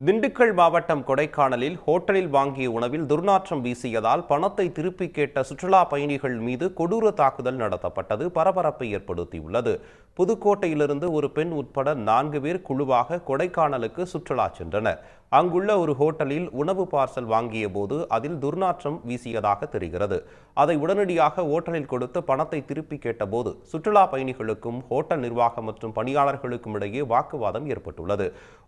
திண்டுக்கல் மாவட்டம் கொடைக்கானலில் ஹோட்டலில் வாங்கிய உணவில் துர்நாற்றம் வீசியதால் பணத்தை திருப்பி கேட்ட சுற்றுலா பயணிகள் மீது கொடூர தாக்குதல் நடத்தப்பட்டது பரபரப்பை ஏற்படுத்தியுள்ளது. புதுக்கோட்டையிலிருந்து ஒரு பெண் உட்பட 4 பேர் குழுவாக கொடைக்கானலுக்கு சுற்றுலா சென்றனர். அங்குள்ள ஒரு ஹோட்டலில் உணவு பார்சல் வாங்கிய போது அதில் துர்நாற்றம் வீசியதாக தெரிகிறது. அதை உடனடியாக ஹோட்டலில் கொடுத்து பணத்தை திருப்பி கேட்டபோது சுற்றுலா பயணிகளுக்கும் ஹோட்டல் நிர்வாகம் மற்றும் பணியாளர்களுக்கும் இடையே வாக்குவாதம் ஏற்பட்டுள்ளது.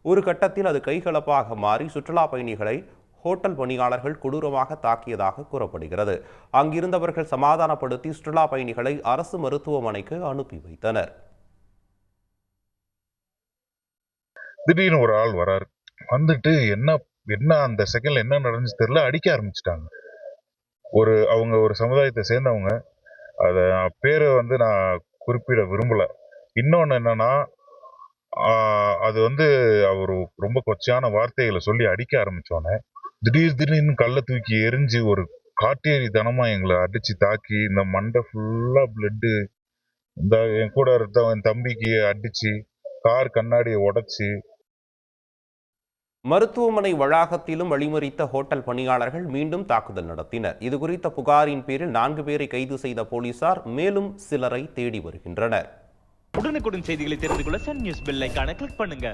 ஒரு கட்டத்தில் அது கைகலப்பாக மாறி சுற்றுலா பயணிகளை ஹோட்டல் பணியாளர்கள் கொடூரமாக தாக்கியதாக கூறப்படுகிறது. அங்கிருந்தவர்கள் சமாதானப்படுத்தி சுற்றுலா பயணிகளை அரசு மருத்துவமனைக்கு அனுப்பி வைத்தனர். திடீர்னு ஒரு ஆள் வராரு. வந்துட்டு என்ன என்ன அந்த செகண்ட்ல என்ன நடந்துச்சு தெரியல, அடிக்க ஆரம்பிச்சிட்டாங்க. அவங்க ஒரு சமுதாயத்தை சேர்ந்தவங்க. அத பேரை நான் குறிப்பிட விரும்பல. இன்னொன்னு என்னன்னா, அது அவரு ரொம்ப கொச்சையான வார்த்தைகளை சொல்லி அடிக்க ஆரம்பிச்சோன்னே திடீர்னு கல்லை தூக்கி எரிஞ்சு ஒரு காட்டேரி தனமா எங்களை அடிச்சு தாக்கி இந்த மண்டை ஃபுல்லா பிளட்டு. இந்த என் கூட இருந்த என் தம்பிக்கு அடிச்சு கார் கண்ணாடியை உடைச்சு. மருத்துவமனை வளாகத்திலும் வழிமறித்த ஹோட்டல் பணியாளர்கள் மீண்டும் தாக்குதல் நடத்தினர். இதுகுறித்த புகாரின் பேரில் 4 பேரை கைது செய்த போலீசார் மேலும் சிலரை தேடி வருகின்றனர். உடனுக்குடன் செய்திகளை தெரிந்து கொள்ள சன் நியூஸ் பெல் ஐகானை கிளிக் பண்ணுங்க.